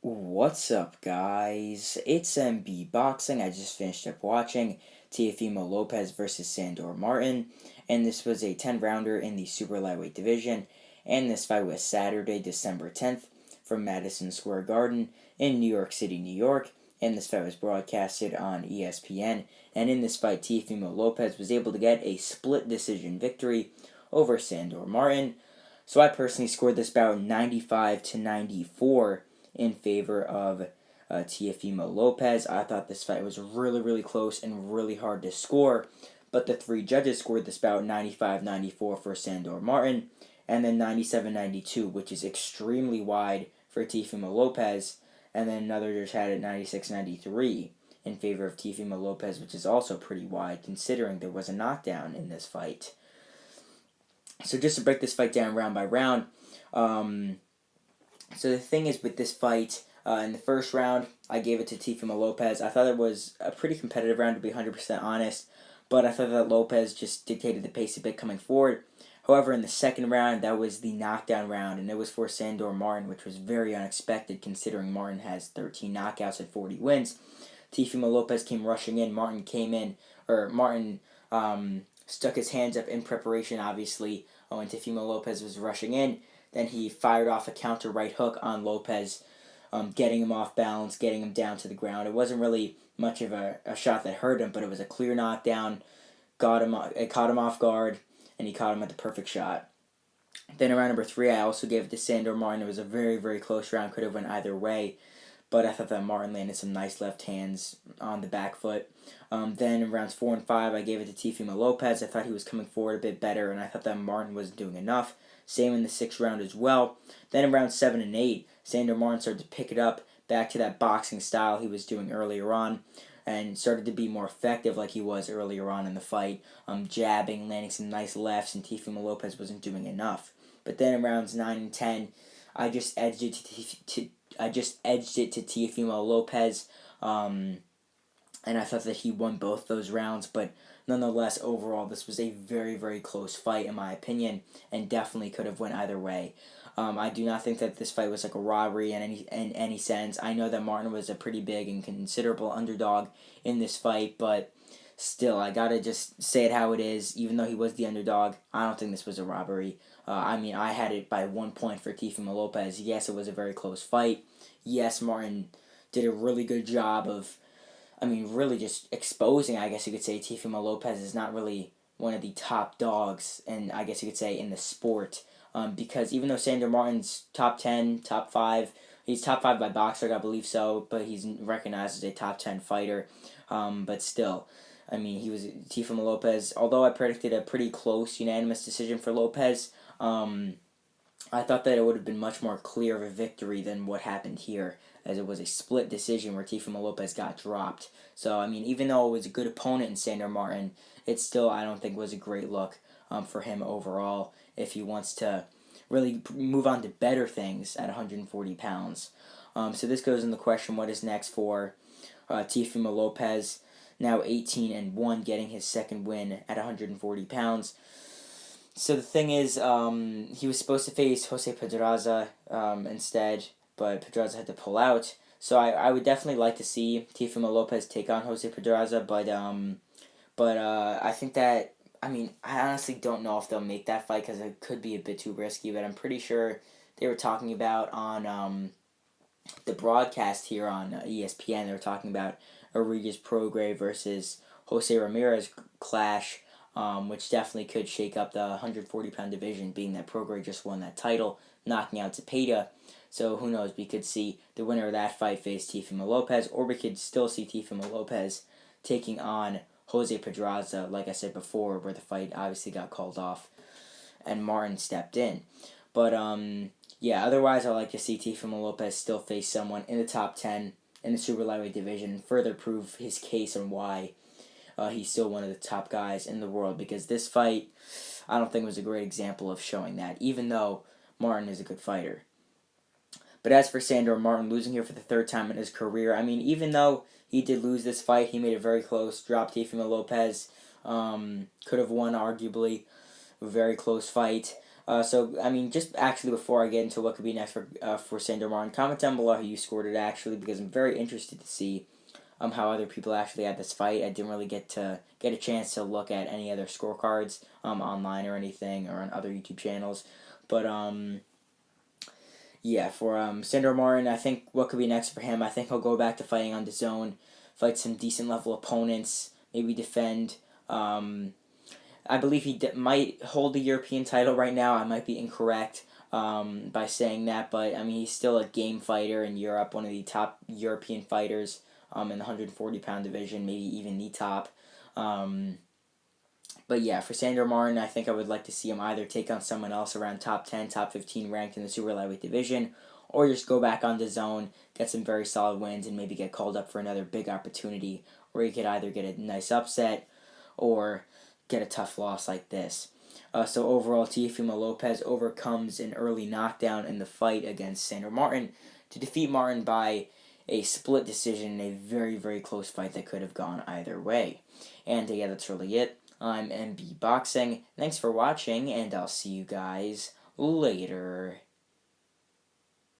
What's up, guys? It's MB Boxing. I just finished up watching Teofimo Lopez versus Sandor Martin, and this was a 10-rounder in the super lightweight division, and this fight was Saturday, December 10th from Madison Square Garden in New York City, New York, and this fight was broadcasted on ESPN, and in this fight, Teofimo Lopez was able to get a split decision victory over Sandor Martin. So I personally scored this bout 95-94 in favor of Teofimo Lopez. I thought this fight was really, really close and really hard to score, but the three judges scored this bout 95-94 for Sandor Martin, and then 97-92, which is extremely wide for Teofimo Lopez, and then another judge had it 96-93 in favor of Teofimo Lopez, which is also pretty wide considering there was a knockdown in this fight. So just to break this fight down round by round, so the thing is with this fight, in the first round, I gave it to Teofimo Lopez. I thought it was a pretty competitive round, to be 100% honest, but I thought that Lopez just dictated the pace a bit coming forward. However, in the second round, that was the knockdown round, and it was for Sandor Martin, which was very unexpected considering Martin has 13 knockouts and 40 wins. Teofimo Lopez came rushing in. Martin stuck his hands up in preparation, obviously, when Teofimo Lopez was rushing in. Then he fired off a counter right hook on Lopez, getting him off balance, getting him down to the ground. It wasn't really much of a shot that hurt him, but it was a clear knockdown. It caught him off guard, and he caught him at the perfect shot. Then in round number 3, I also gave it to Sandor Martin. It was a very, very close round. Could have went either way, but I thought that Martin landed some nice left hands on the back foot. Then in rounds 4 and 5, I gave it to Teofimo Lopez. I thought he was coming forward a bit better, and I thought that Martin wasn't doing enough. Same in the 6th round as well. Then in rounds 7 and 8, Sandor Martin started to pick it up back to that boxing style he was doing earlier on, and started to be more effective like he was earlier on in the fight, jabbing, landing some nice lefts, and Teofimo Lopez wasn't doing enough. But then in rounds 9 and 10, I just edged it to Teofimo Lopez, and I thought that he won both those rounds, but nonetheless, overall, this was a very, very close fight, in my opinion, and definitely could have went either way. I do not think that this fight was like a robbery in any sense. I know that Martin was a pretty big and considerable underdog in this fight, but still, I gotta just say it how it is. Even though he was the underdog, I don't think this was a robbery. I had it by 1 point for Teofimo Lopez. Yes, it was a very close fight. Yes, Martin did a really good job of, really just exposing, I guess you could say, Teofimo Lopez is not really one of the top dogs, and I guess you could say, in the sport. Because even though Sandor Martin's top 10, top 5, he's top 5 by Boxer, I believe so, but he's recognized as a top 10 fighter. But still, he was Teofimo Lopez. Although I predicted a pretty close unanimous decision for Lopez, I thought that it would have been much more clear of a victory than what happened here, as it was a split decision where Teofimo Lopez got dropped. So, even though it was a good opponent in Sandor Martin, it still, I don't think, was a great look for him overall if he wants to really move on to better things at 140 pounds. So this goes in the question, what is next for Teofimo Lopez, now 18-1, getting his second win at 140 pounds. So the thing is, he was supposed to face Jose Pedraza instead, but Pedraza had to pull out. So I would definitely like to see Teofimo Lopez take on Jose Pedraza, but I think that, I honestly don't know if they'll make that fight because it could be a bit too risky, but I'm pretty sure they were talking about on the broadcast here on ESPN, they were talking about Rodriguez Prograis versus Jose Ramirez clash, which definitely could shake up the 140-pound division, being that Prograis just won that title, knocking out Zepeda. So who knows, we could see the winner of that fight face Teofimo Lopez, or we could still see Teofimo Lopez taking on Jose Pedraza, like I said before, where the fight obviously got called off and Martin stepped in. But, otherwise I like to see Teofimo Lopez still face someone in the top 10 in the super lightweight division and further prove his case on why he's still one of the top guys in the world, because this fight, I don't think was a great example of showing that, even though Martin is a good fighter. But as for Sandor Martin, losing here for the 3rd time in his career, even though he did lose this fight, he made it very close, dropped Teofimo Lopez, could have won arguably, a very close fight. So, I mean, just actually before I get into what could be next for Sandor Martin, comment down below how you scored it actually, because I'm very interested to see how other people actually had this fight. I didn't really get a chance to look at any other scorecards online or anything or on other YouTube channels, but yeah, for Sandor Martin, I think what could be next for him, I think he'll go back to fighting on the zone, fight some decent level opponents, maybe defend. I believe he might hold the European title right now. I might be incorrect by saying that, but I mean, he's still a game fighter in Europe, one of the top European fighters in the 140-pound division, maybe even the top. But yeah, for Sandor Martin, I think I would like to see him either take on someone else around top 10, top 15 ranked in the super lightweight division, or just go back on the zone, get some very solid wins, and maybe get called up for another big opportunity, where he could either get a nice upset or get a tough loss like this. So overall, Teofimo Lopez overcomes an early knockdown in the fight against Sandor Martin to defeat Martin by a split decision in a very, very close fight that could have gone either way. And yeah, that's really it. I'm MB Boxing. Thanks for watching, and I'll see you guys later.